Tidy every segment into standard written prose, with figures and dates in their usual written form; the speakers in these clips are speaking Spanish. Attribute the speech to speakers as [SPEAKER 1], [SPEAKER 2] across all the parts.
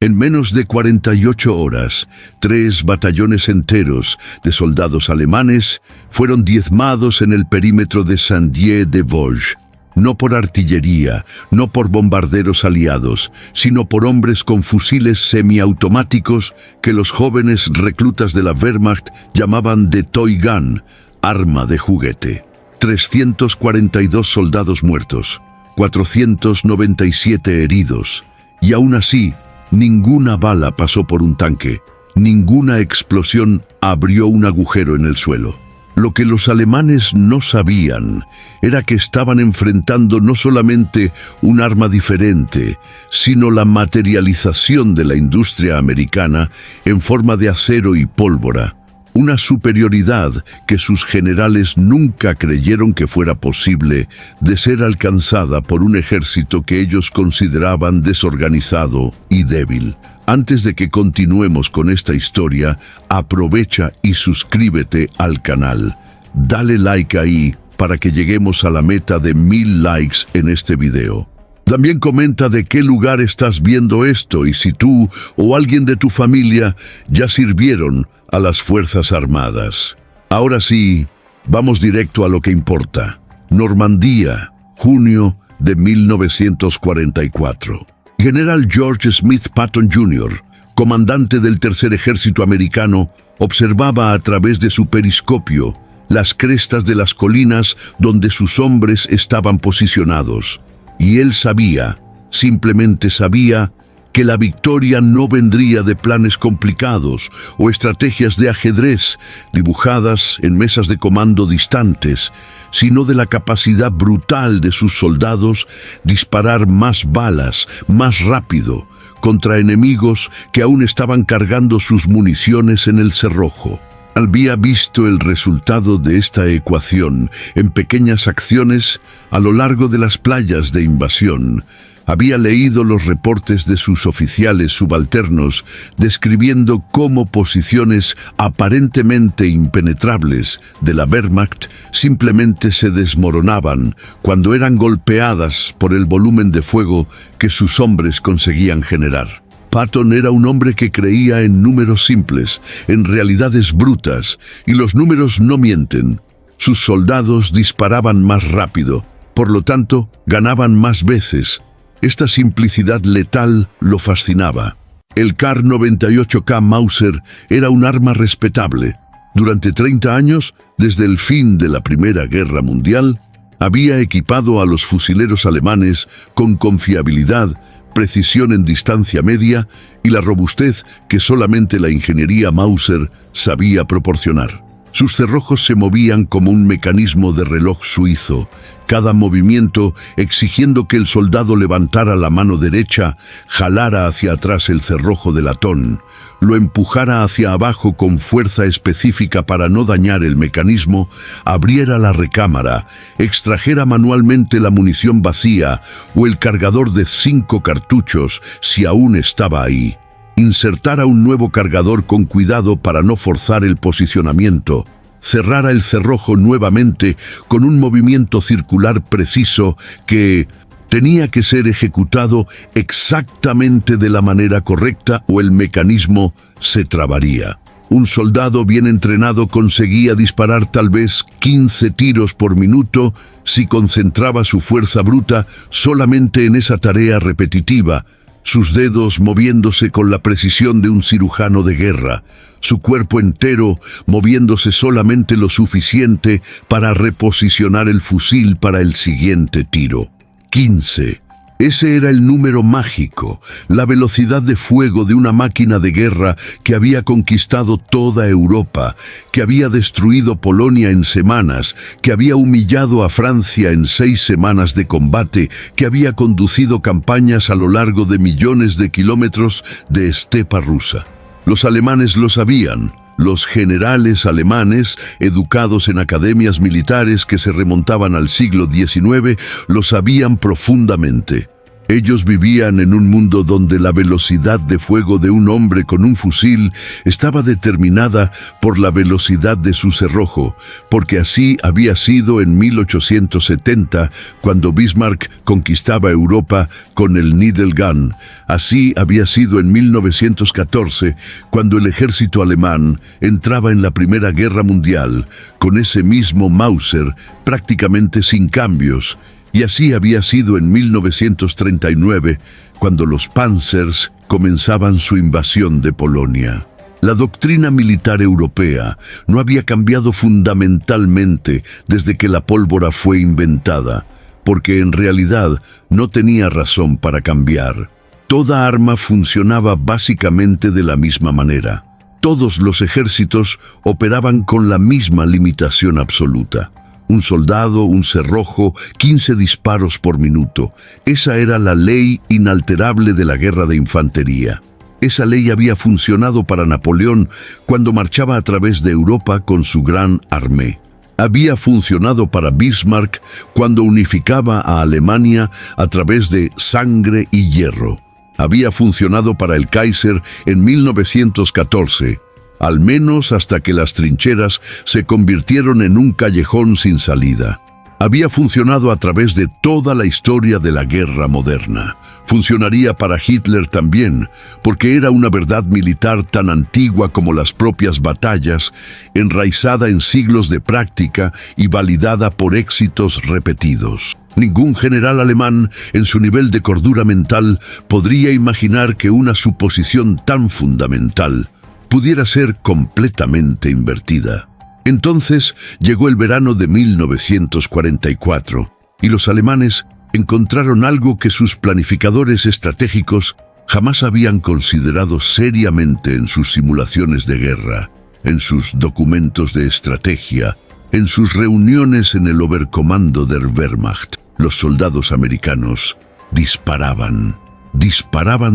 [SPEAKER 1] En menos de 48 horas, 3 batallones enteros de soldados alemanes fueron diezmados en el perímetro de Saint-Dié-de-Vosges. No por artillería, no por bombarderos aliados, sino por hombres con fusiles semiautomáticos que los jóvenes reclutas de la Wehrmacht llamaban de Toy Gun, arma de juguete. 342 soldados muertos, 497 heridos, y aún así, ninguna bala pasó por un tanque, ninguna explosión abrió un agujero en el suelo. Lo que los alemanes no sabían era que estaban enfrentando no solamente un arma diferente, sino la materialización de la industria americana en forma de acero y pólvora. Una superioridad que sus generales nunca creyeron que fuera posible de ser alcanzada por un ejército que ellos consideraban desorganizado y débil. Antes de que continuemos con esta historia, aprovecha y suscríbete al canal. Dale like ahí para que lleguemos a la meta de 1000 likes en este video. También comenta de qué lugar estás viendo esto y si tú o alguien de tu familia ya sirvieron a las Fuerzas Armadas. Ahora sí, vamos directo a lo que importa. Normandía, junio de 1944. General George Smith Patton Jr., comandante del Tercer Ejército Americano, observaba a través de su periscopio las crestas de las colinas donde sus hombres estaban posicionados. Y él sabía, simplemente sabía, que la victoria no vendría de planes complicados o estrategias de ajedrez dibujadas en mesas de comando distantes, sino de la capacidad brutal de sus soldados disparar más balas, más rápido, contra enemigos que aún estaban cargando sus municiones en el cerrojo. Había visto el resultado de esta ecuación en pequeñas acciones a lo largo de las playas de invasión. Había leído los reportes de sus oficiales subalternos describiendo cómo posiciones aparentemente impenetrables de la Wehrmacht simplemente se desmoronaban cuando eran golpeadas por el volumen de fuego que sus hombres conseguían generar. Patton era un hombre que creía en números simples, en realidades brutas, y los números no mienten. Sus soldados disparaban más rápido, por lo tanto, ganaban más veces. Esta simplicidad letal lo fascinaba. El Kar 98K Mauser era un arma respetable. Durante 30 años, desde el fin de la Primera Guerra Mundial, había equipado a los fusileros alemanes con confiabilidad, precisión en distancia media y la robustez que solamente la ingeniería Mauser sabía proporcionar. Sus cerrojos se movían como un mecanismo de reloj suizo, cada movimiento exigiendo que el soldado levantara la mano derecha, jalara hacia atrás el cerrojo de latón, lo empujara hacia abajo con fuerza específica para no dañar el mecanismo, abriera la recámara, extrajera manualmente la munición vacía o el cargador de 5 cartuchos si aún estaba ahí. Insertara un nuevo cargador con cuidado para no forzar el posicionamiento, cerrara el cerrojo nuevamente con un movimiento circular preciso que tenía que ser ejecutado exactamente de la manera correcta o el mecanismo se trabaría. Un soldado bien entrenado conseguía disparar tal vez 15 tiros por minuto si concentraba su fuerza bruta solamente en esa tarea repetitiva, sus dedos moviéndose con la precisión de un cirujano de guerra, su cuerpo entero moviéndose solamente lo suficiente para reposicionar el fusil para el siguiente tiro. 15. Ese era el número mágico, la velocidad de fuego de una máquina de guerra que había conquistado toda Europa, que había destruido Polonia en semanas, que había humillado a Francia en 6 semanas de combate, que había conducido campañas a lo largo de millones de kilómetros de estepa rusa. Los alemanes lo sabían. Los generales alemanes, educados en academias militares que se remontaban al siglo XIX, lo sabían profundamente. Ellos vivían en un mundo donde la velocidad de fuego de un hombre con un fusil estaba determinada por la velocidad de su cerrojo, porque así había sido en 1870, cuando Bismarck conquistaba Europa con el Needle Gun. Así había sido en 1914, cuando el ejército alemán entraba en la Primera Guerra Mundial, con ese mismo Mauser, prácticamente sin cambios. Y así había sido en 1939, cuando los Panzers comenzaban su invasión de Polonia. La doctrina militar europea no había cambiado fundamentalmente desde que la pólvora fue inventada, porque en realidad no tenía razón para cambiar. Toda arma funcionaba básicamente de la misma manera. Todos los ejércitos operaban con la misma limitación absoluta. Un soldado, un cerrojo, 15 disparos por minuto. Esa era la ley inalterable de la guerra de infantería. Esa ley había funcionado para Napoleón cuando marchaba a través de Europa con su gran armée. Había funcionado para Bismarck cuando unificaba a Alemania a través de sangre y hierro. Había funcionado para el Kaiser en 1914, al menos hasta que las trincheras se convirtieron en un callejón sin salida. Había funcionado a través de toda la historia de la guerra moderna. Funcionaría para Hitler también, porque era una verdad militar tan antigua como las propias batallas, enraizada en siglos de práctica y validada por éxitos repetidos. Ningún general alemán, en su nivel de cordura mental, podría imaginar que una suposición tan fundamental pudiera ser completamente invertida. Entonces llegó el verano de 1944 y los alemanes encontraron algo que sus planificadores estratégicos jamás habían considerado seriamente en sus simulaciones de guerra, en sus documentos de estrategia, en sus reuniones en el Oberkommando der Wehrmacht. Los soldados americanos disparaban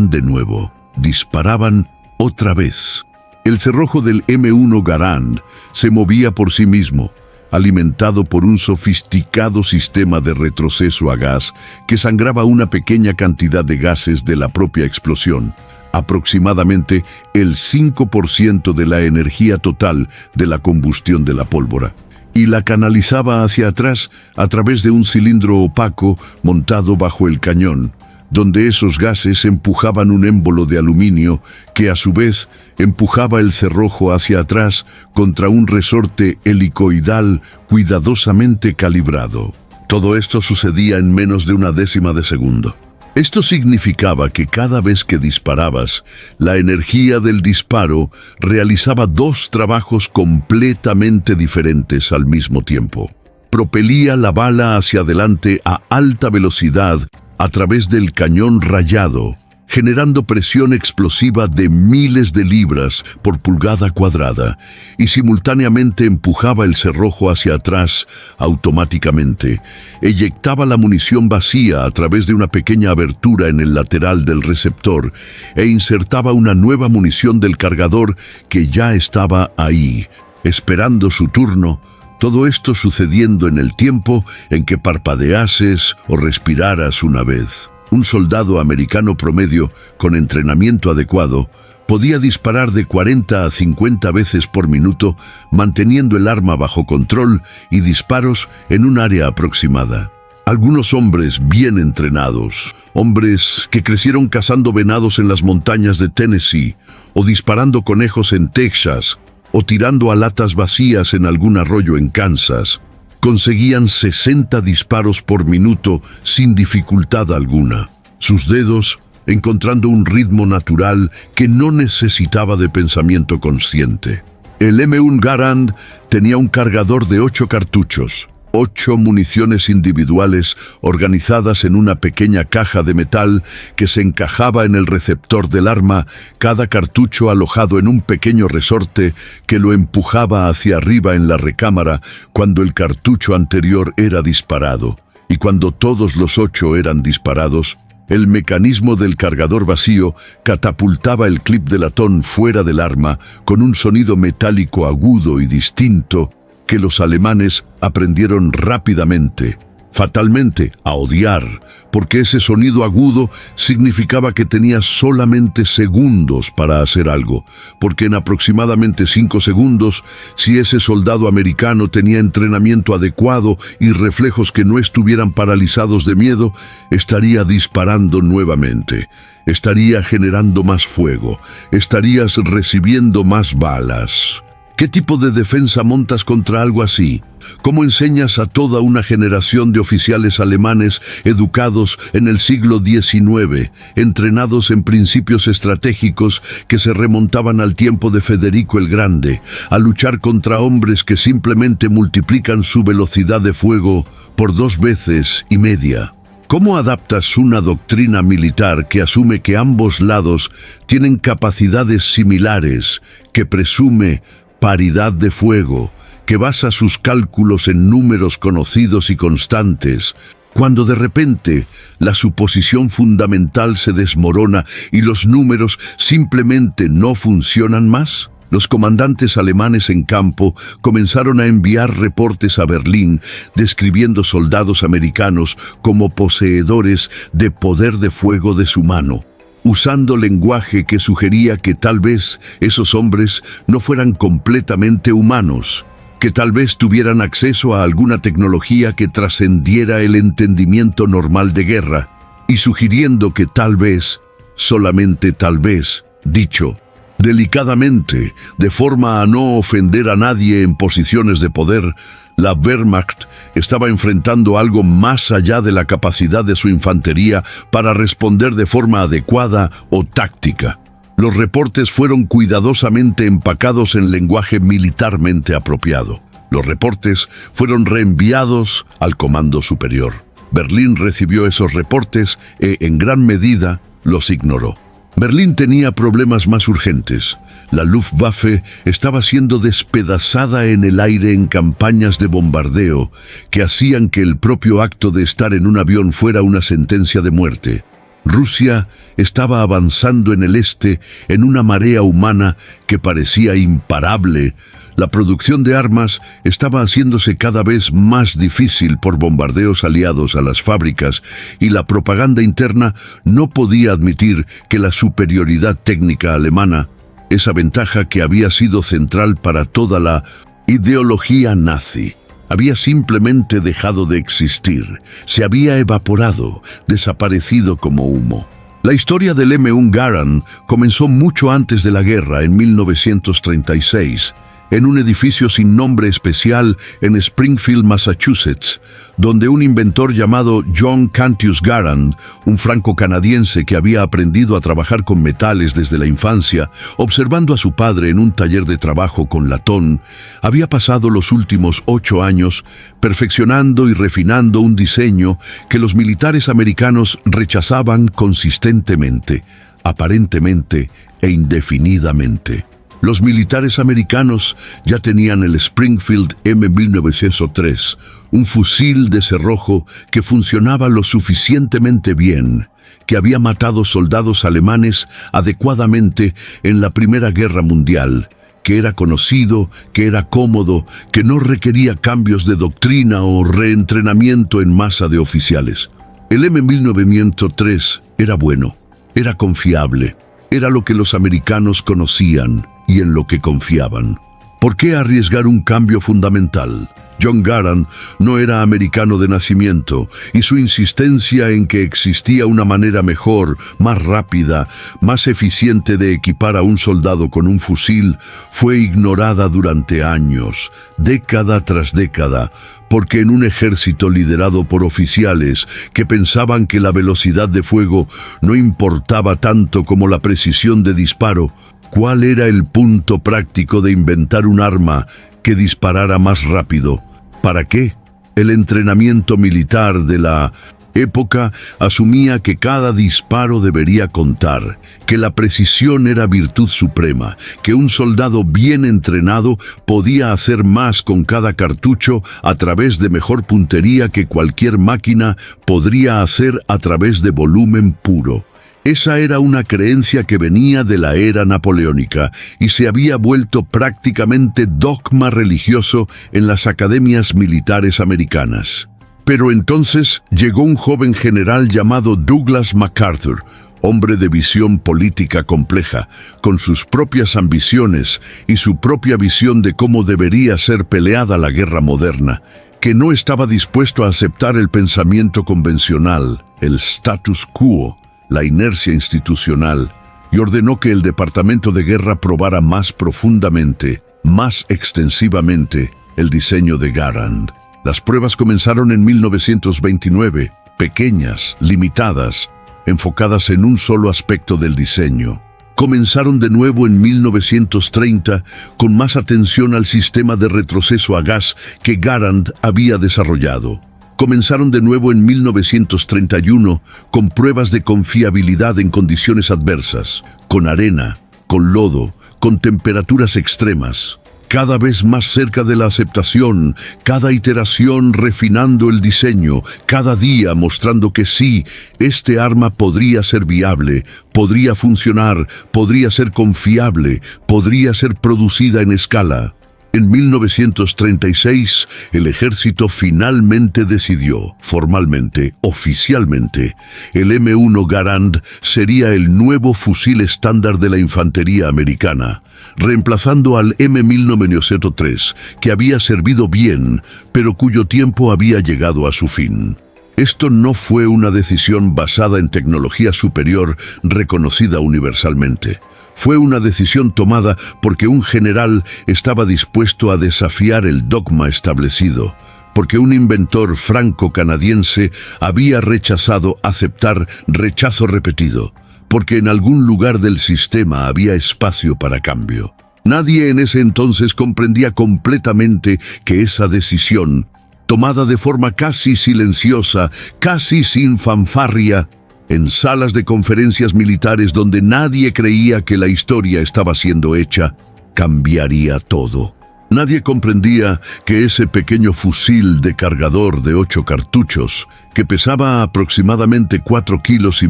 [SPEAKER 1] de nuevo, disparaban otra vez. El cerrojo del M1 Garand se movía por sí mismo, alimentado por un sofisticado sistema de retroceso a gas que sangraba una pequeña cantidad de gases de la propia explosión, aproximadamente el 5% de la energía total de la combustión de la pólvora, y la canalizaba hacia atrás a través de un cilindro opaco montado bajo el cañón, donde esos gases empujaban un émbolo de aluminio que a su vez empujaba el cerrojo hacia atrás contra un resorte helicoidal cuidadosamente calibrado. Todo esto sucedía en menos de una décima de segundo. Esto significaba que cada vez que disparabas, la energía del disparo realizaba dos trabajos completamente diferentes al mismo tiempo. Propelía la bala hacia adelante a alta velocidad a través del cañón rayado, generando presión explosiva de miles de libras por pulgada cuadrada, y simultáneamente empujaba el cerrojo hacia atrás automáticamente. Eyectaba la munición vacía a través de una pequeña abertura en el lateral del receptor e insertaba una nueva munición del cargador que ya estaba ahí, esperando su turno. Todo esto sucediendo en el tiempo en que parpadeases o respiraras una vez. Un soldado americano promedio, con entrenamiento adecuado, podía disparar de 40 a 50 veces por minuto, manteniendo el arma bajo control y disparos en un área aproximada. Algunos hombres bien entrenados, hombres que crecieron cazando venados en las montañas de Tennessee, o disparando conejos en Texas, o tirando a latas vacías en algún arroyo en Kansas, conseguían 60 disparos por minuto sin dificultad alguna. Sus dedos encontrando un ritmo natural que no necesitaba de pensamiento consciente. El M1 Garand tenía un cargador de 8 cartuchos, 8 municiones individuales organizadas en una pequeña caja de metal que se encajaba en el receptor del arma, cada cartucho alojado en un pequeño resorte que lo empujaba hacia arriba en la recámara cuando el cartucho anterior era disparado. Y cuando todos los 8 eran disparados, el mecanismo del cargador vacío catapultaba el clip de latón fuera del arma con un sonido metálico agudo y distinto que los alemanes aprendieron rápidamente. fatalmente a odiar, porque ese sonido agudo significaba que tenía solamente segundos para hacer algo, porque en aproximadamente 5 segundos, si ese soldado americano tenía entrenamiento adecuado y reflejos que no estuvieran paralizados de miedo, estaría disparando nuevamente, estaría generando más fuego, estarías recibiendo más balas. ¿Qué tipo de defensa montas contra algo así? ¿Cómo enseñas a toda una generación de oficiales alemanes educados en el siglo XIX, entrenados en principios estratégicos que se remontaban al tiempo de Federico el Grande, a luchar contra hombres que simplemente multiplican su velocidad de fuego por 2 veces y media? ¿Cómo adaptas una doctrina militar que asume que ambos lados tienen capacidades similares, que presume paridad de fuego, que basa sus cálculos en números conocidos y constantes, cuando de repente la suposición fundamental se desmorona y los números simplemente no funcionan más? Los comandantes alemanes en campo comenzaron a enviar reportes a Berlín describiendo soldados americanos como poseedores de poder de fuego deshumano, usando lenguaje que sugería que tal vez esos hombres no fueran completamente humanos, que tal vez tuvieran acceso a alguna tecnología que trascendiera el entendimiento normal de guerra, y sugiriendo que tal vez, solamente tal vez, dicho delicadamente, de forma a no ofender a nadie en posiciones de poder, la Wehrmacht estaba enfrentando algo más allá de la capacidad de su infantería para responder de forma adecuada o táctica. Los reportes fueron cuidadosamente empacados en lenguaje militarmente apropiado. Los reportes fueron reenviados al comando superior. Berlín recibió esos reportes e, en gran medida, los ignoró. Berlín tenía problemas más urgentes. La Luftwaffe estaba siendo despedazada en el aire en campañas de bombardeo que hacían que el propio acto de estar en un avión fuera una sentencia de muerte. Rusia estaba avanzando en el este en una marea humana que parecía imparable. La producción de armas estaba haciéndose cada vez más difícil por bombardeos aliados a las fábricas y la propaganda interna no podía admitir que la superioridad técnica alemana, esa ventaja que había sido central para toda la ideología nazi, había simplemente dejado de existir, se había evaporado, desaparecido como humo. La historia del M1 Garand comenzó mucho antes de la guerra, en 1936, en un edificio sin nombre especial en Springfield, Massachusetts, donde un inventor llamado John Cantius Garand, un franco-canadiense que había aprendido a trabajar con metales desde la infancia, observando a su padre en un taller de trabajo con latón, había pasado los últimos 8 años perfeccionando y refinando un diseño que los militares americanos rechazaban consistentemente, aparentemente e indefinidamente. Los militares americanos ya tenían el Springfield M1903, un fusil de cerrojo que funcionaba lo suficientemente bien, que había matado soldados alemanes adecuadamente en la Primera Guerra Mundial, que era conocido, que era cómodo, que no requería cambios de doctrina o reentrenamiento en masa de oficiales. El M1903 era bueno, era confiable, era lo que los americanos conocían y en lo que confiaban. ¿Por qué arriesgar un cambio fundamental? John Garand no era americano de nacimiento y su insistencia en que existía una manera mejor, más rápida, más eficiente de equipar a un soldado con un fusil fue ignorada durante años, década tras década, porque en un ejército liderado por oficiales que pensaban que la velocidad de fuego no importaba tanto como la precisión de disparo, ¿cuál era el punto práctico de inventar un arma que disparara más rápido? ¿Para qué? El entrenamiento militar de la época asumía que cada disparo debería contar, que la precisión era virtud suprema, que un soldado bien entrenado podía hacer más con cada cartucho a través de mejor puntería que cualquier máquina podría hacer a través de volumen puro. Esa era una creencia que venía de la era napoleónica y se había vuelto prácticamente dogma religioso en las academias militares americanas. Pero entonces llegó un joven general llamado Douglas MacArthur, hombre de visión política compleja, con sus propias ambiciones y su propia visión de cómo debería ser peleada la guerra moderna, que no estaba dispuesto a aceptar el pensamiento convencional, el status quo, la inercia institucional, y ordenó que el Departamento de Guerra probara más profundamente, más extensivamente, el diseño de Garand. Las pruebas comenzaron en 1929, pequeñas, limitadas, enfocadas en un solo aspecto del diseño. Comenzaron de nuevo en 1930 con más atención al sistema de retroceso a gas que Garand había desarrollado. Comenzaron de nuevo en 1931 con pruebas de confiabilidad en condiciones adversas, con arena, con lodo, con temperaturas extremas. Cada vez más cerca de la aceptación, cada iteración refinando el diseño, cada día mostrando que sí, este arma podría ser viable, podría funcionar, podría ser confiable, podría ser producida en escala. En 1936, el ejército finalmente decidió, formalmente, oficialmente, el M1 Garand sería el nuevo fusil estándar de la infantería americana, reemplazando al M1903, que había servido bien, pero cuyo tiempo había llegado a su fin. Esto no fue una decisión basada en tecnología superior reconocida universalmente. Fue una decisión tomada porque un general estaba dispuesto a desafiar el dogma establecido, porque un inventor franco-canadiense había rechazado aceptar rechazo repetido, porque en algún lugar del sistema había espacio para cambio. Nadie en ese entonces comprendía completamente que esa decisión, tomada de forma casi silenciosa, casi sin fanfarria, en salas de conferencias militares donde nadie creía que la historia estaba siendo hecha, cambiaría todo. Nadie comprendía que ese pequeño fusil de cargador de 8 cartuchos, que pesaba aproximadamente 4,5 kilos,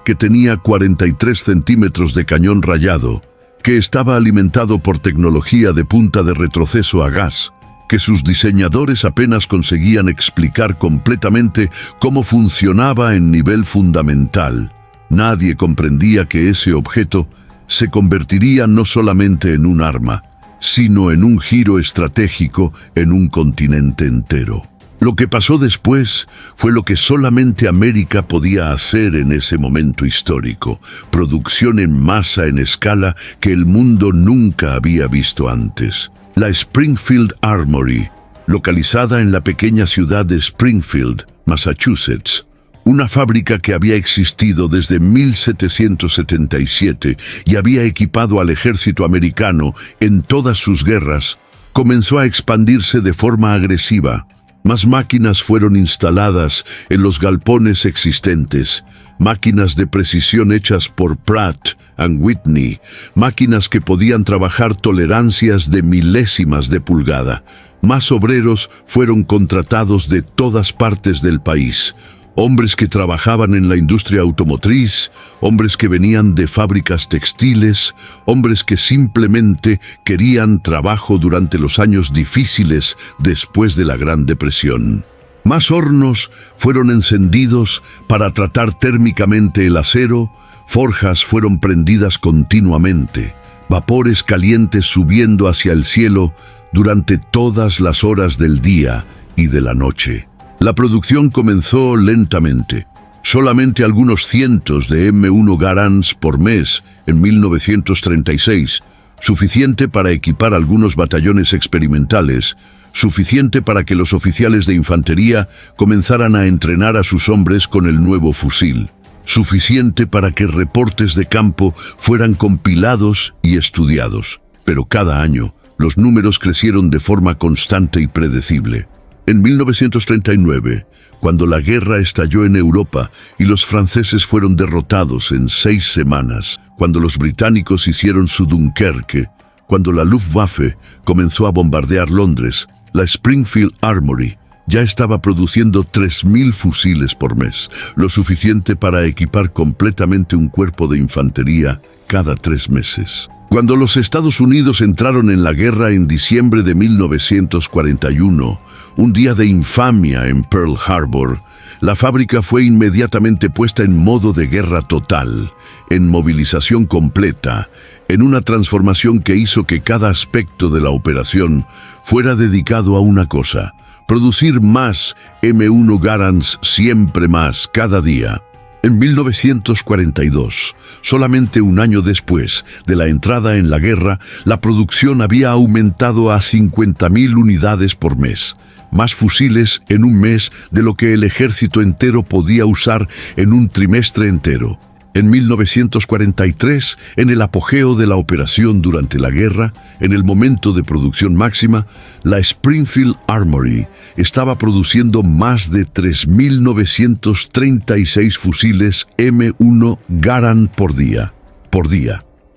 [SPEAKER 1] que tenía 43 centímetros de cañón rayado, que estaba alimentado por tecnología de punta de retroceso a gas, que sus diseñadores apenas conseguían explicar completamente cómo funcionaba en nivel fundamental. Nadie comprendía que ese objeto se convertiría no solamente en un arma, sino en un giro estratégico en un continente entero. Lo que pasó después fue lo que solamente América podía hacer en ese momento histórico, producción en masa en escala que el mundo nunca había visto antes. La Springfield Armory, localizada en la pequeña ciudad de Springfield, Massachusetts, una fábrica que había existido desde 1777 y había equipado al ejército americano en todas sus guerras, comenzó a expandirse de forma agresiva. Más máquinas fueron instaladas en los galpones existentes, máquinas de precisión hechas por Pratt & Whitney, máquinas que podían trabajar tolerancias de milésimas de pulgada. Más obreros fueron contratados de todas partes del país. Hombres que trabajaban en la industria automotriz, hombres que venían de fábricas textiles, hombres que simplemente querían trabajo durante los años difíciles después de la Gran Depresión. Más hornos fueron encendidos para tratar térmicamente el acero, forjas fueron prendidas continuamente, vapores calientes subiendo hacia el cielo durante todas las horas del día y de la noche. La producción comenzó lentamente. Solamente algunos cientos de M1 Garands por mes en 1936, suficiente para equipar algunos batallones experimentales, suficiente para que los oficiales de infantería comenzaran a entrenar a sus hombres con el nuevo fusil, suficiente para que reportes de campo fueran compilados y estudiados. Pero cada año, los números crecieron de forma constante y predecible. En 1939, cuando la guerra estalló en Europa y los franceses fueron derrotados en 6 semanas, cuando los británicos hicieron su Dunkerque, cuando la Luftwaffe comenzó a bombardear Londres, la Springfield Armory ya estaba produciendo 3,000 fusiles por mes, lo suficiente para equipar completamente un cuerpo de infantería cada 3 meses. Cuando los Estados Unidos entraron en la guerra en diciembre de 1941, un día de infamia en Pearl Harbor, la fábrica fue inmediatamente puesta en modo de guerra total, en movilización completa, en una transformación que hizo que cada aspecto de la operación fuera dedicado a una cosa: producir más M1 Garands, siempre más, cada día. En 1942, solamente un año después de la entrada en la guerra, la producción había aumentado a 50.000 unidades por mes. Más fusiles en un mes de lo que el ejército entero podía usar en un trimestre entero. En 1943, en el apogeo de la operación durante la guerra, en el momento de producción máxima, la Springfield Armory estaba produciendo más de 3.936 fusiles M1 Garand por día.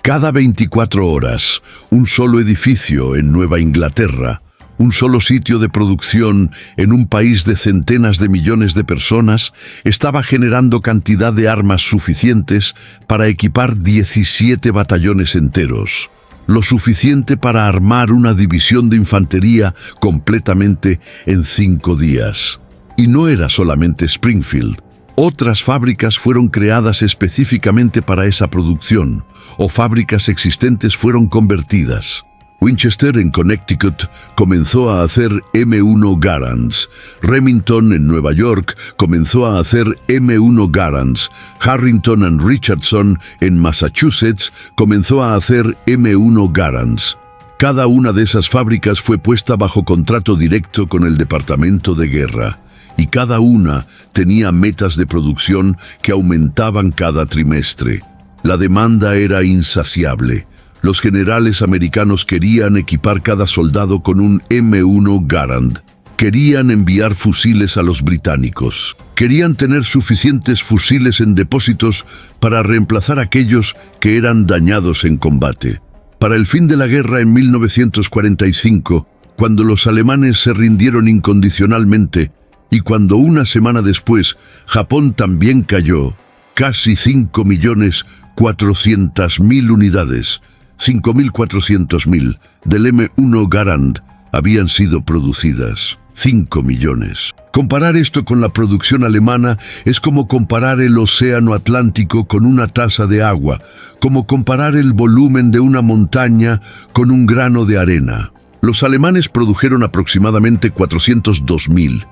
[SPEAKER 1] Cada 24 horas, un solo edificio en Nueva Inglaterra, un solo sitio de producción en un país de centenas de millones de personas, estaba generando cantidad de armas suficientes para equipar 17 batallones enteros. Lo suficiente para armar una división de infantería completamente en 5 días. Y no era solamente Springfield. Otras fábricas fueron creadas específicamente para esa producción, o fábricas existentes fueron convertidas. Winchester, en Connecticut, comenzó a hacer M1 Garands. Remington, en Nueva York, comenzó a hacer M1 Garands. Harrington and Richardson, en Massachusetts, comenzó a hacer M1 Garands. Cada una de esas fábricas fue puesta bajo contrato directo con el Departamento de Guerra, y cada una tenía metas de producción que aumentaban cada trimestre. La demanda era insaciable. Los generales americanos querían equipar cada soldado con un M1 Garand. Querían enviar fusiles a los británicos. Querían tener suficientes fusiles en depósitos para reemplazar aquellos que eran dañados en combate. Para el fin de la guerra en 1945, cuando los alemanes se rindieron incondicionalmente y cuando una semana después Japón también cayó, casi 5.400.000 unidades, 5.400.000 del M1 Garand habían sido producidas. 5 millones. Comparar esto con la producción alemana es como comparar el océano Atlántico con una taza de agua, como comparar el volumen de una montaña con un grano de arena. Los alemanes produjeron aproximadamente 402.000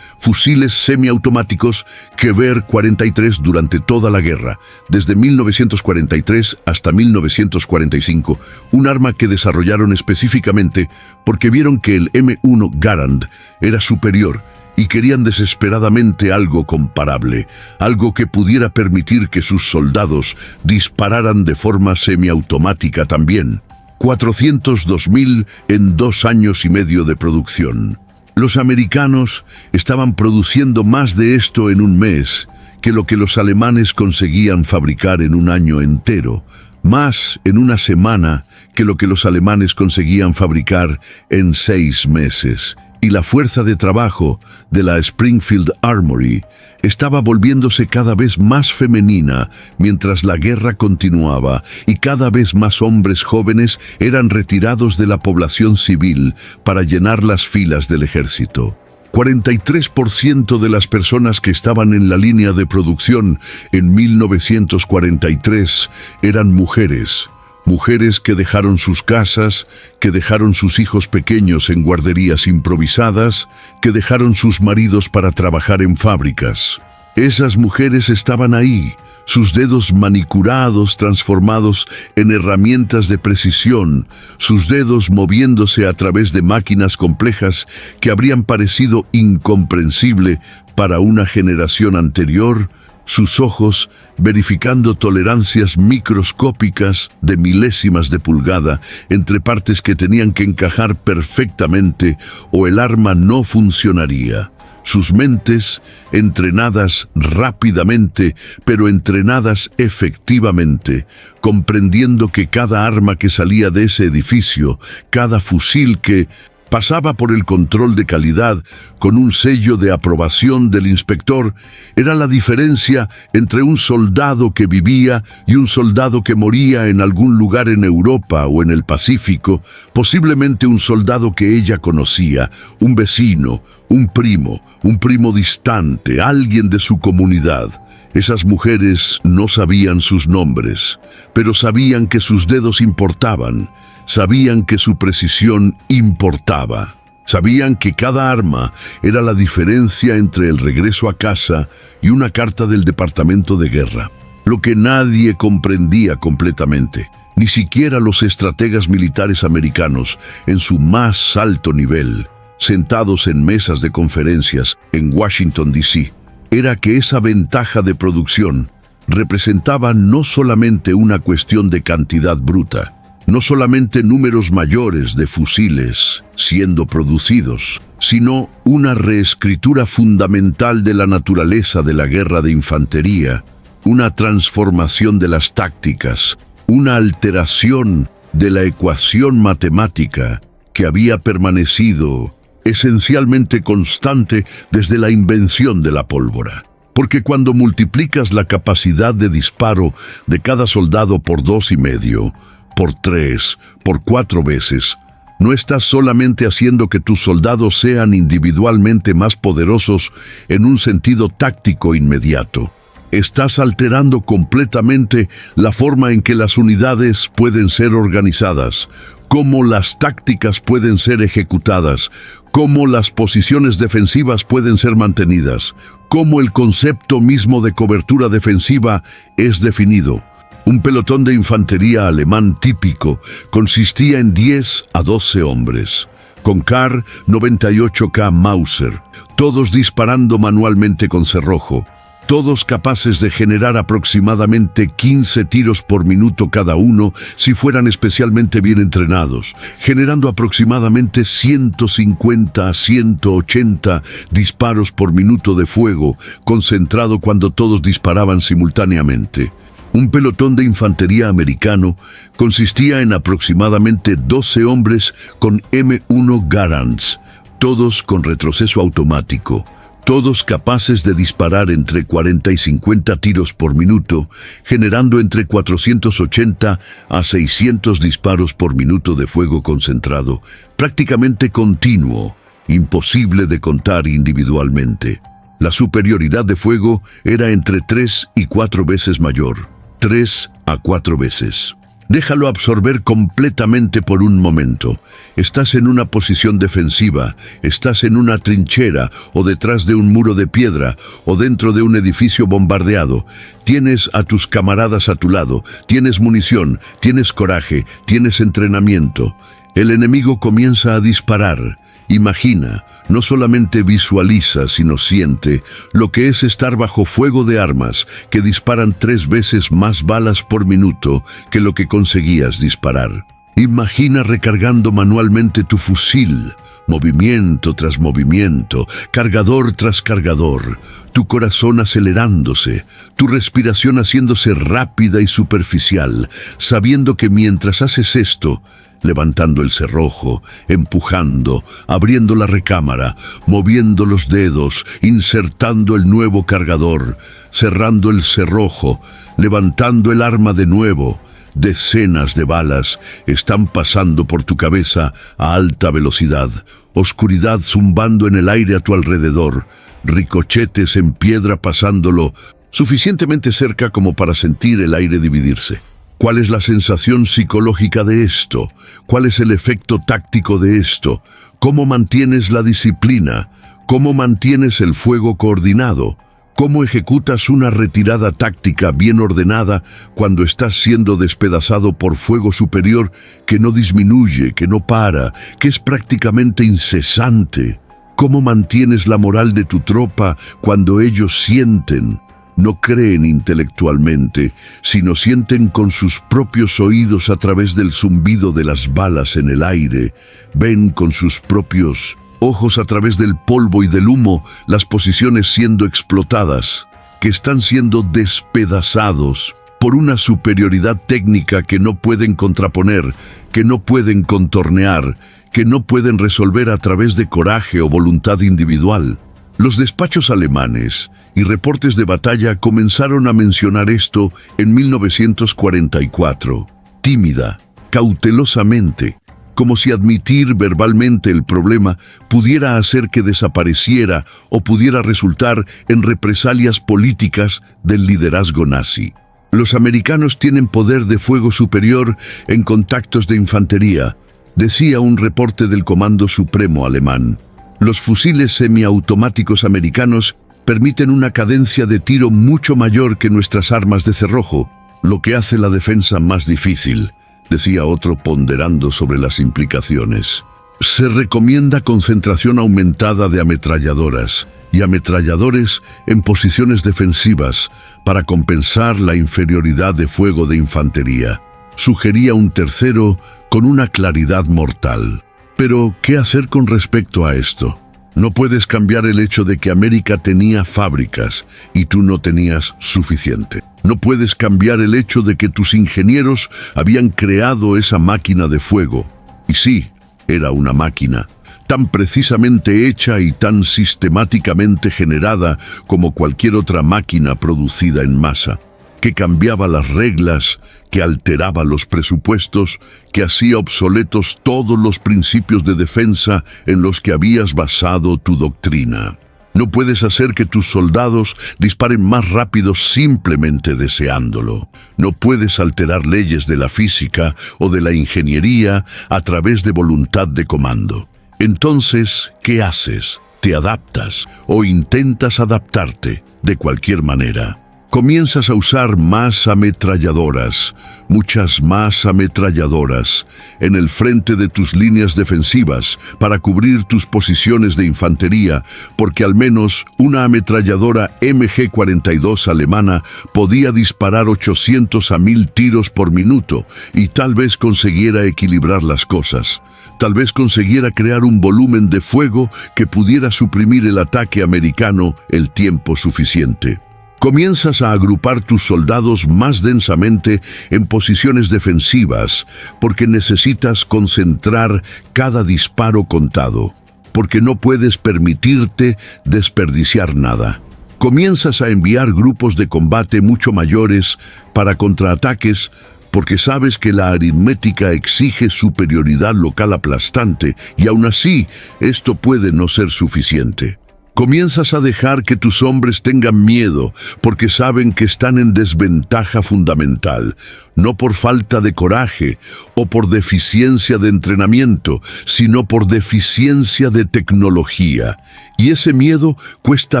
[SPEAKER 1] fusiles semiautomáticos Gewehr 43 durante toda la guerra, desde 1943 hasta 1945, un arma que desarrollaron específicamente porque vieron que el M1 Garand era superior y querían desesperadamente algo comparable, algo que pudiera permitir que sus soldados dispararan de forma semiautomática también. 402.000 en 2 años y medio de producción. Los americanos estaban produciendo más de esto en un mes que lo que los alemanes conseguían fabricar en un año entero, más en una semana que lo que los alemanes conseguían fabricar en 6 meses. Y la fuerza de trabajo de la Springfield Armory estaba volviéndose cada vez más femenina mientras la guerra continuaba y cada vez más hombres jóvenes eran retirados de la población civil para llenar las filas del ejército. 43% de las personas que estaban en la línea de producción en 1943 eran mujeres. Mujeres que dejaron sus casas, que dejaron sus hijos pequeños en guarderías improvisadas, que dejaron sus maridos para trabajar en fábricas. Esas mujeres estaban ahí, sus dedos manicurados transformados en herramientas de precisión, sus dedos moviéndose a través de máquinas complejas que habrían parecido incomprensible para una generación anterior, sus ojos verificando tolerancias microscópicas de milésimas de pulgada entre partes que tenían que encajar perfectamente o el arma no funcionaría. Sus mentes, entrenadas rápidamente, pero entrenadas efectivamente, comprendiendo que cada arma que salía de ese edificio, cada fusil que Pasaba por el control de calidad con un sello de aprobación del inspector. Era la diferencia entre un soldado que vivía y un soldado que moría en algún lugar en Europa o en el Pacífico, posiblemente un soldado que ella conocía, un vecino, un primo distante, alguien de su comunidad. Esas mujeres no sabían sus nombres, pero sabían que sus dedos importaban. Sabían que su precisión importaba. Sabían que cada arma era la diferencia entre el regreso a casa y una carta del Departamento de Guerra. Lo que nadie comprendía completamente, ni siquiera los estrategas militares americanos en su más alto nivel, sentados en mesas de conferencias en Washington, D.C., era que esa ventaja de producción representaba no solamente una cuestión de cantidad bruta, no solamente números mayores de fusiles siendo producidos, sino una reescritura fundamental de la naturaleza de la guerra de infantería, una transformación de las tácticas, una alteración de la ecuación matemática que había permanecido esencialmente constante desde la invención de la pólvora. Porque cuando multiplicas la capacidad de disparo de cada soldado por 2,5, por 3, por 4 veces, no estás solamente haciendo que tus soldados sean individualmente más poderosos en un sentido táctico inmediato. Estás alterando completamente la forma en que las unidades pueden ser organizadas, cómo las tácticas pueden ser ejecutadas, cómo las posiciones defensivas pueden ser mantenidas, cómo el concepto mismo de cobertura defensiva es definido. Un pelotón de infantería alemán típico consistía en 10 a 12 hombres, con Kar 98K Mauser, todos disparando manualmente con cerrojo, todos capaces de generar aproximadamente 15 tiros por minuto cada uno si fueran especialmente bien entrenados, generando aproximadamente 150 a 180 disparos por minuto de fuego, concentrado cuando todos disparaban simultáneamente. Un pelotón de infantería americano consistía en aproximadamente 12 hombres con M1 Garands, todos con retroceso automático, todos capaces de disparar entre 40 y 50 tiros por minuto, generando entre 480 a 600 disparos por minuto de fuego concentrado, prácticamente continuo, imposible de contar individualmente. La superioridad de fuego era entre 3 y 4 veces mayor. 3 a 4 veces. Déjalo absorber completamente por un momento. Estás en una posición defensiva, estás en una trinchera o detrás de un muro de piedra o dentro de un edificio bombardeado. Tienes a tus camaradas a tu lado, tienes munición, tienes coraje, tienes entrenamiento. El enemigo comienza a disparar. Imagina, no solamente visualiza, sino siente lo que es estar bajo fuego de armas que disparan 3 veces más balas por minuto que lo que conseguías disparar. Imagina recargando manualmente tu fusil, movimiento tras movimiento, cargador tras cargador, tu corazón acelerándose, tu respiración haciéndose rápida y superficial, sabiendo que mientras haces esto, levantando el cerrojo, empujando, abriendo la recámara, moviendo los dedos, insertando el nuevo cargador, cerrando el cerrojo, levantando el arma de nuevo. Decenas de balas están pasando por tu cabeza a alta velocidad, oscuridad zumbando en el aire a tu alrededor, ricochetes en piedra pasándolo suficientemente cerca como para sentir el aire dividirse. ¿Cuál es la sensación psicológica de esto? ¿Cuál es el efecto táctico de esto? ¿Cómo mantienes la disciplina? ¿Cómo mantienes el fuego coordinado? ¿Cómo ejecutas una retirada táctica bien ordenada cuando estás siendo despedazado por fuego superior que no disminuye, que no para, que es prácticamente incesante? ¿Cómo mantienes la moral de tu tropa cuando ellos sienten? No creen intelectualmente, sino sienten con sus propios oídos a través del zumbido de las balas en el aire, ven con sus propios ojos a través del polvo y del humo las posiciones siendo explotadas, que están siendo despedazados por una superioridad técnica que no pueden contraponer, que no pueden contornear, que no pueden resolver a través de coraje o voluntad individual. Los despachos alemanes y reportes de batalla comenzaron a mencionar esto en 1944, tímida, cautelosamente, como si admitir verbalmente el problema pudiera hacer que desapareciera o pudiera resultar en represalias políticas del liderazgo nazi. Los americanos tienen poder de fuego superior en contactos de infantería, decía un reporte del Comando Supremo alemán. Los fusiles semiautomáticos americanos permiten una cadencia de tiro mucho mayor que nuestras armas de cerrojo, lo que hace la defensa más difícil, decía otro ponderando sobre las implicaciones. Se recomienda concentración aumentada de ametralladoras y ametralladores en posiciones defensivas para compensar la inferioridad de fuego de infantería, sugería un tercero con una claridad mortal. Pero, ¿qué hacer con respecto a esto? No puedes cambiar el hecho de que América tenía fábricas y tú no tenías suficiente. No puedes cambiar el hecho de que tus ingenieros habían creado esa máquina de fuego. Y sí, era una máquina, tan precisamente hecha y tan sistemáticamente generada como cualquier otra máquina producida en masa, que cambiaba las reglas, que alteraba los presupuestos, que hacía obsoletos todos los principios de defensa en los que habías basado tu doctrina. No puedes hacer que tus soldados disparen más rápido simplemente deseándolo. No puedes alterar leyes de la física o de la ingeniería a través de voluntad de comando. Entonces, ¿qué haces? Te adaptas o intentas adaptarte de cualquier manera. Comienzas a usar más ametralladoras, muchas más ametralladoras, en el frente de tus líneas defensivas para cubrir tus posiciones de infantería, porque al menos una ametralladora MG-42 alemana podía disparar 800 a 1000 tiros por minuto y tal vez consiguiera equilibrar las cosas. Tal vez consiguiera crear un volumen de fuego que pudiera suprimir el ataque americano el tiempo suficiente. Comienzas a agrupar tus soldados más densamente en posiciones defensivas porque necesitas concentrar cada disparo contado, porque no puedes permitirte desperdiciar nada. Comienzas a enviar grupos de combate mucho mayores para contraataques porque sabes que la aritmética exige superioridad local aplastante y aún así esto puede no ser suficiente. Comienzas a dejar que tus hombres tengan miedo porque saben que están en desventaja fundamental, no por falta de coraje o por deficiencia de entrenamiento, sino por deficiencia de tecnología. Y ese miedo cuesta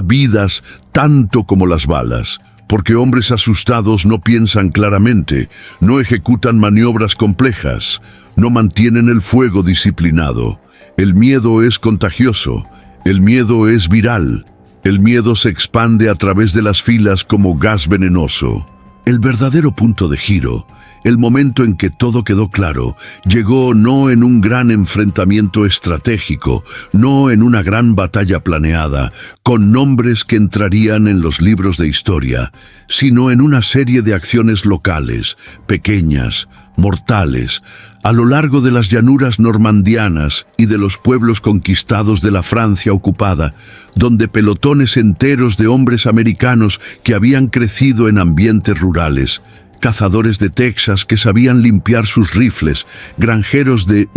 [SPEAKER 1] vidas tanto como las balas, porque hombres asustados no piensan claramente, no ejecutan maniobras complejas, no mantienen el fuego disciplinado. El miedo es contagioso. El miedo es viral. El miedo se expande a través de las filas como gas venenoso. El verdadero punto de giro, el momento en que todo quedó claro, llegó no en un gran enfrentamiento estratégico, no en una gran batalla planeada, con nombres que entrarían en los libros de historia, sino en una serie de acciones locales, pequeñas, mortales, a lo largo de las llanuras normandianas y de los pueblos conquistados de la Francia ocupada, donde pelotones enteros de hombres americanos que habían crecido en ambientes rurales, cazadores de Texas que sabían limpiar sus rifles, granjeros de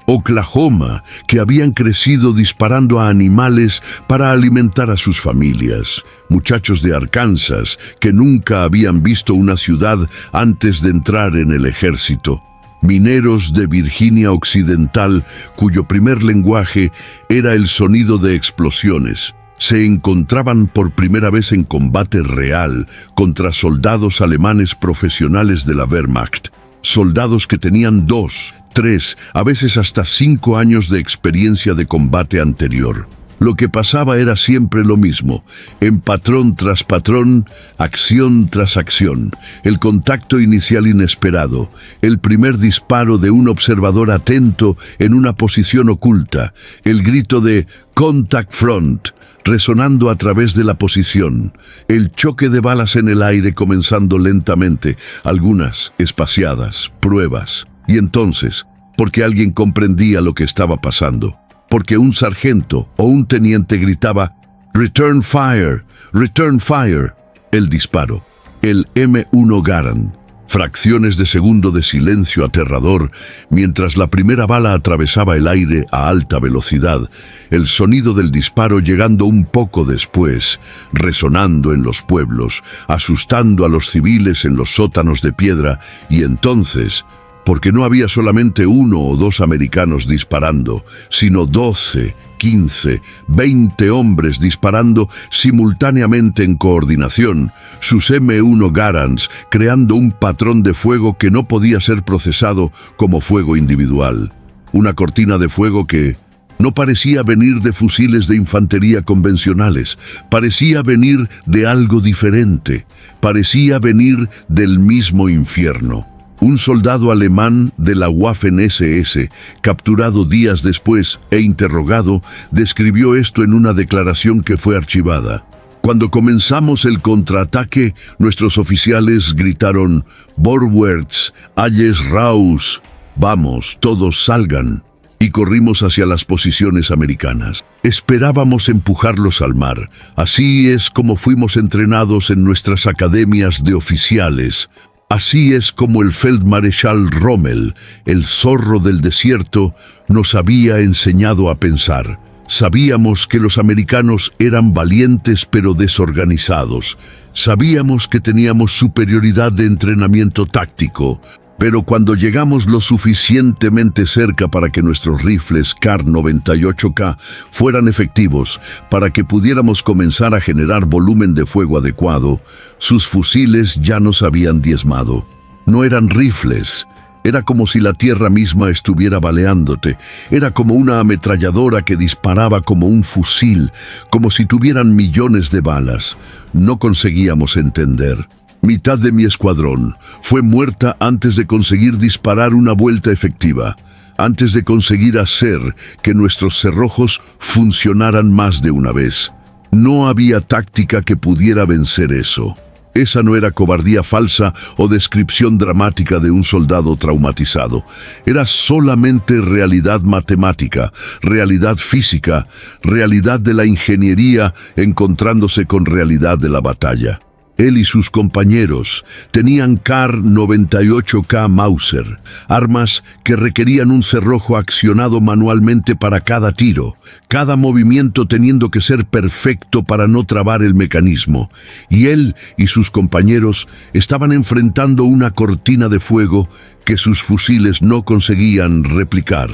[SPEAKER 1] Oklahoma que habían crecido disparando a animales para alimentar a sus familias, muchachos de Arkansas que nunca habían visto una ciudad antes de entrar en el ejército, mineros de Virginia Occidental cuyo primer lenguaje era el sonido de explosiones. Se encontraban por primera vez en combate real contra soldados alemanes profesionales de la Wehrmacht, soldados que tenían 2, 3, a veces hasta 5 años de experiencia de combate anterior. Lo que pasaba era siempre lo mismo, en patrón tras patrón, acción tras acción, el contacto inicial inesperado, el primer disparo de un observador atento en una posición oculta, el grito de «Contact Front», resonando a través de la posición, el choque de balas en el aire comenzando lentamente, algunas espaciadas, pruebas. Y entonces, porque alguien comprendía lo que estaba pasando, porque un sargento o un teniente gritaba «Return fire, return fire», el disparo, el M1 Garand. Fracciones de segundo de silencio aterrador mientras la primera bala atravesaba el aire a alta velocidad, el sonido del disparo llegando un poco después, resonando en los pueblos, asustando a los civiles en los sótanos de piedra, y entonces, porque no había solamente 1 o 2 americanos disparando, sino 12, 15, 20 hombres disparando simultáneamente en coordinación, sus M1 Garands creando un patrón de fuego que no podía ser procesado como fuego individual. Una cortina de fuego que no parecía venir de fusiles de infantería convencionales, parecía venir de algo diferente, parecía venir del mismo infierno. Un soldado alemán de la Waffen-SS, capturado días después e interrogado, describió esto en una declaración que fue archivada. Cuando comenzamos el contraataque, nuestros oficiales gritaron «Vorwärts, alles raus», «Vamos, todos salgan», y corrimos hacia las posiciones americanas. Esperábamos empujarlos al mar. Así es como fuimos entrenados en nuestras academias de oficiales. Así es como el Feldmarschall Rommel, el zorro del desierto, nos había enseñado a pensar. Sabíamos que los americanos eran valientes pero desorganizados. Sabíamos que teníamos superioridad de entrenamiento táctico. Pero cuando llegamos lo suficientemente cerca para que nuestros rifles Kar-98K fueran efectivos, para que pudiéramos comenzar a generar volumen de fuego adecuado, sus fusiles ya nos habían diezmado. No eran rifles. Era como si la tierra misma estuviera baleándote. Era como una ametralladora que disparaba como un fusil, como si tuvieran millones de balas. No conseguíamos entender. Mitad de mi escuadrón fue muerta antes de conseguir disparar una vuelta efectiva, antes de conseguir hacer que nuestros cerrojos funcionaran más de una vez. No había táctica que pudiera vencer eso. Esa no era cobardía falsa o descripción dramática de un soldado traumatizado. Era solamente realidad matemática, realidad física, realidad de la ingeniería encontrándose con realidad de la batalla. Él y sus compañeros tenían Kar-98K Mauser, armas que requerían un cerrojo accionado manualmente para cada tiro, cada movimiento teniendo que ser perfecto para no trabar el mecanismo. Y él y sus compañeros estaban enfrentando una cortina de fuego que sus fusiles no conseguían replicar,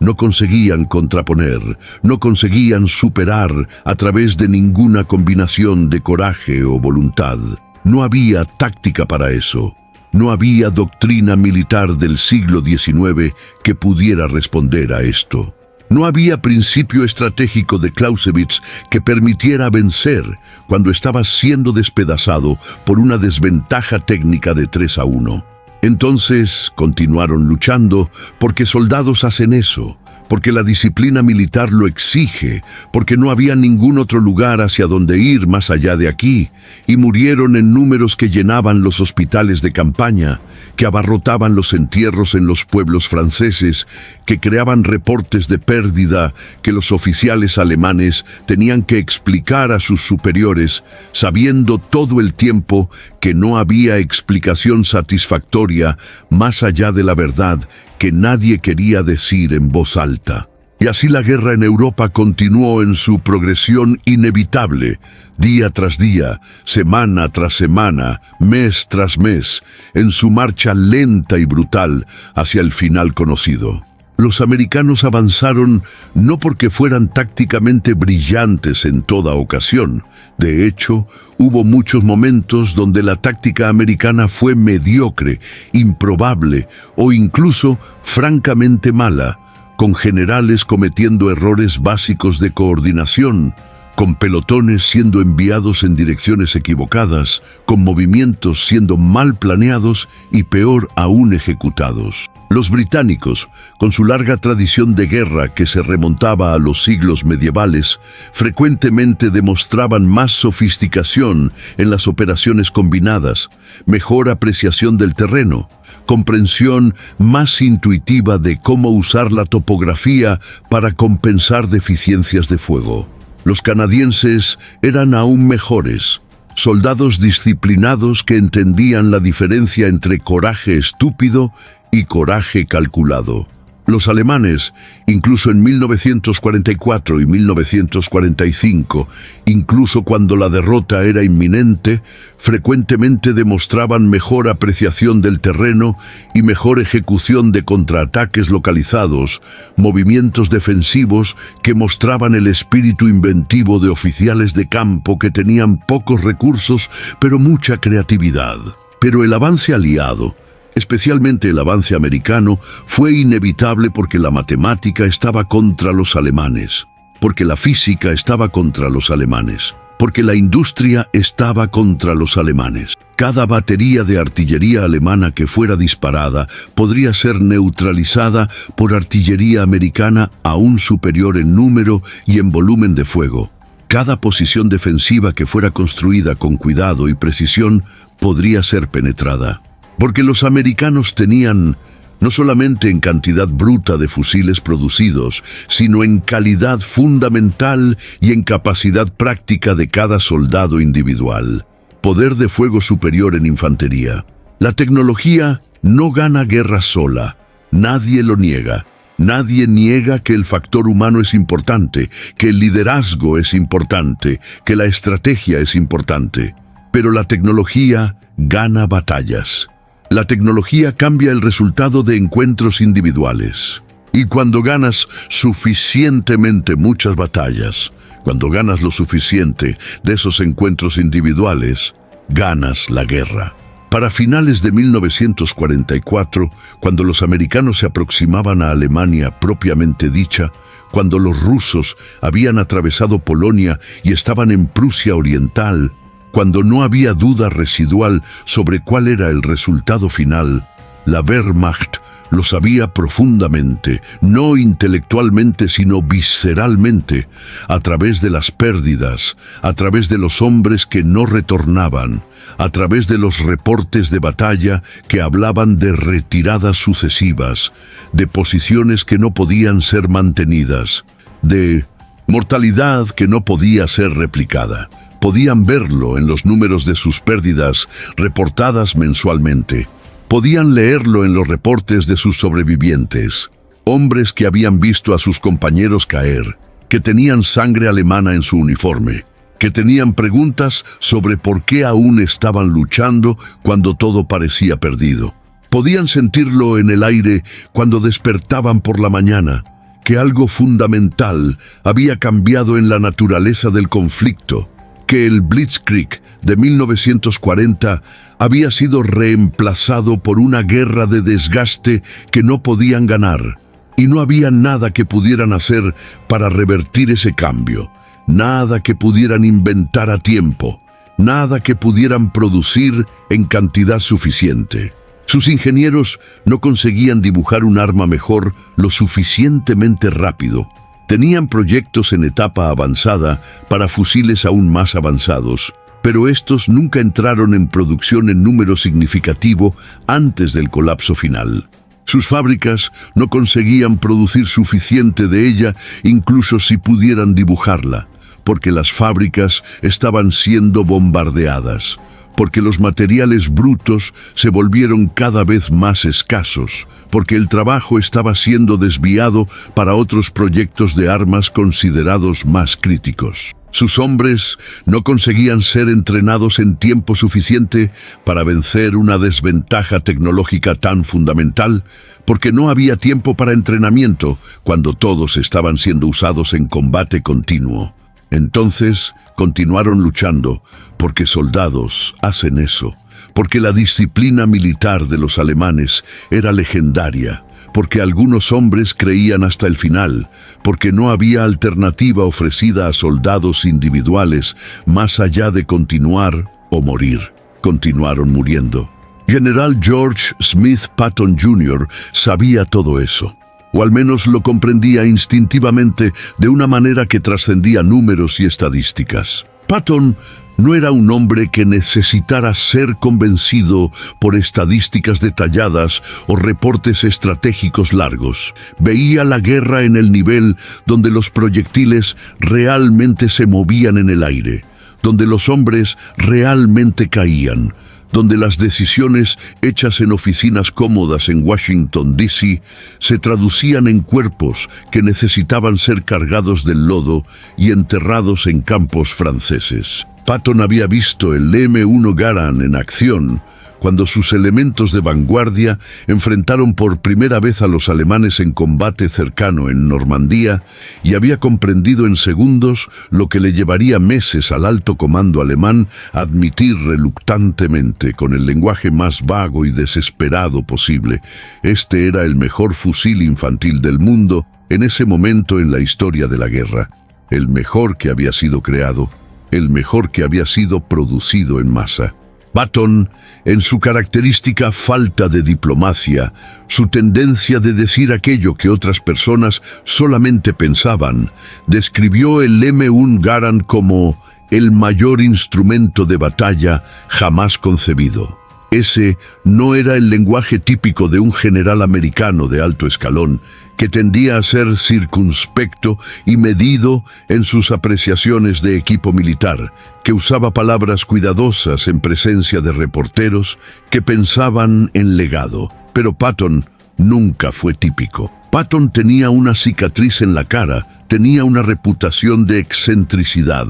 [SPEAKER 1] no conseguían contraponer, no conseguían superar a través de ninguna combinación de coraje o voluntad. No había táctica para eso. No había doctrina militar del siglo XIX que pudiera responder a esto. No había principio estratégico de Clausewitz que permitiera vencer cuando estaba siendo despedazado por una desventaja técnica de 3-1. Entonces continuaron luchando porque soldados hacen eso, porque la disciplina militar lo exige, porque no había ningún otro lugar hacia donde ir más allá de aquí, y murieron en números que llenaban los hospitales de campaña, que abarrotaban los entierros en los pueblos franceses, que creaban reportes de pérdida que los oficiales alemanes tenían que explicar a sus superiores, sabiendo todo el tiempo que no había explicación satisfactoria más allá de la verdad que nadie quería decir en voz alta. Y así la guerra en Europa continuó en su progresión inevitable, día tras día, semana tras semana, mes tras mes, en su marcha lenta y brutal hacia el final conocido. Los americanos avanzaron no porque fueran tácticamente brillantes en toda ocasión. De hecho, hubo muchos momentos donde la táctica americana fue mediocre, improbable o incluso francamente mala, con generales cometiendo errores básicos de coordinación, con pelotones siendo enviados en direcciones equivocadas, con movimientos siendo mal planeados y peor aún ejecutados. Los británicos, con su larga tradición de guerra que se remontaba a los siglos medievales, frecuentemente demostraban más sofisticación en las operaciones combinadas, mejor apreciación del terreno, comprensión más intuitiva de cómo usar la topografía para compensar deficiencias de fuego. Los canadienses eran aún mejores, soldados disciplinados que entendían la diferencia entre coraje estúpido y coraje calculado. Los alemanes, incluso en 1944 y 1945, incluso cuando la derrota era inminente, frecuentemente demostraban mejor apreciación del terreno y mejor ejecución de contraataques localizados, movimientos defensivos que mostraban el espíritu inventivo de oficiales de campo que tenían pocos recursos pero mucha creatividad. Pero el avance aliado, especialmente el avance americano, fue inevitable porque la matemática estaba contra los alemanes, porque la física estaba contra los alemanes, porque la industria estaba contra los alemanes. Cada batería de artillería alemana que fuera disparada podría ser neutralizada por artillería americana aún superior en número y en volumen de fuego. Cada posición defensiva que fuera construida con cuidado y precisión podría ser penetrada. Porque los americanos tenían, no solamente en cantidad bruta de fusiles producidos, sino en calidad fundamental y en capacidad práctica de cada soldado individual. Poder de fuego superior en infantería. La tecnología no gana guerra sola. Nadie lo niega. Nadie niega que el factor humano es importante, que el liderazgo es importante, que la estrategia es importante. Pero la tecnología gana batallas. La tecnología cambia el resultado de encuentros individuales. Y cuando ganas suficientemente muchas batallas, cuando ganas lo suficiente de esos encuentros individuales, ganas la guerra. Para finales de 1944, cuando los americanos se aproximaban a Alemania propiamente dicha, cuando los rusos habían atravesado Polonia y estaban en Prusia Oriental, cuando no había duda residual sobre cuál era el resultado final, la Wehrmacht lo sabía profundamente, no intelectualmente sino visceralmente, a través de las pérdidas, a través de los hombres que no retornaban, a través de los reportes de batalla que hablaban de retiradas sucesivas, de posiciones que no podían ser mantenidas, de mortalidad que no podía ser replicada. Podían verlo en los números de sus pérdidas reportadas mensualmente. Podían leerlo en los reportes de sus sobrevivientes. Hombres que habían visto a sus compañeros caer, que tenían sangre alemana en su uniforme, que tenían preguntas sobre por qué aún estaban luchando cuando todo parecía perdido. Podían sentirlo en el aire cuando despertaban por la mañana, que algo fundamental había cambiado en la naturaleza del conflicto, que el Blitzkrieg de 1940 había sido reemplazado por una guerra de desgaste que no podían ganar, y no había nada que pudieran hacer para revertir ese cambio, nada que pudieran inventar a tiempo, nada que pudieran producir en cantidad suficiente. Sus ingenieros no conseguían dibujar un arma mejor lo suficientemente rápido. Tenían proyectos en etapa avanzada para fusiles aún más avanzados, pero estos nunca entraron en producción en número significativo antes del colapso final. Sus fábricas no conseguían producir suficiente de ella incluso si pudieran dibujarla, porque las fábricas estaban siendo bombardeadas, porque los materiales brutos se volvieron cada vez más escasos, porque el trabajo estaba siendo desviado para otros proyectos de armas considerados más críticos. Sus hombres no conseguían ser entrenados en tiempo suficiente para vencer una desventaja tecnológica tan fundamental, porque no había tiempo para entrenamiento cuando todos estaban siendo usados en combate continuo. Entonces continuaron luchando, porque soldados hacen eso, porque la disciplina militar de los alemanes era legendaria, porque algunos hombres creían hasta el final, porque no había alternativa ofrecida a soldados individuales más allá de continuar o morir. Continuaron muriendo. General George Smith Patton Jr. sabía todo eso, o al menos lo comprendía instintivamente de una manera que trascendía números y estadísticas. Patton no era un hombre que necesitara ser convencido por estadísticas detalladas o reportes estratégicos largos. Veía la guerra en el nivel donde los proyectiles realmente se movían en el aire, donde los hombres realmente caían, donde las decisiones hechas en oficinas cómodas en Washington, D.C., se traducían en cuerpos que necesitaban ser cargados del lodo y enterrados en campos franceses. Patton había visto el M1 Garand en acción cuando sus elementos de vanguardia enfrentaron por primera vez a los alemanes en combate cercano en Normandía, y había comprendido en segundos lo que le llevaría meses al alto comando alemán admitir reluctantemente, con el lenguaje más vago y desesperado posible: este era el mejor fusil infantil del mundo en ese momento en la historia de la guerra, el mejor que había sido creado, el mejor que había sido producido en masa. Patton, en su característica falta de diplomacia, su tendencia de decir aquello que otras personas solamente pensaban, describió el M1 Garand como el mayor instrumento de batalla jamás concebido. Ese no era el lenguaje típico de un general americano de alto escalón, que tendía a ser circunspecto y medido en sus apreciaciones de equipo militar, que usaba palabras cuidadosas en presencia de reporteros que pensaban en legado. Pero Patton nunca fue típico. Patton tenía una cicatriz en la cara, tenía una reputación de excentricidad,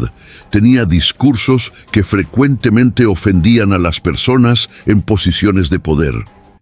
[SPEAKER 1] tenía discursos que frecuentemente ofendían a las personas en posiciones de poder.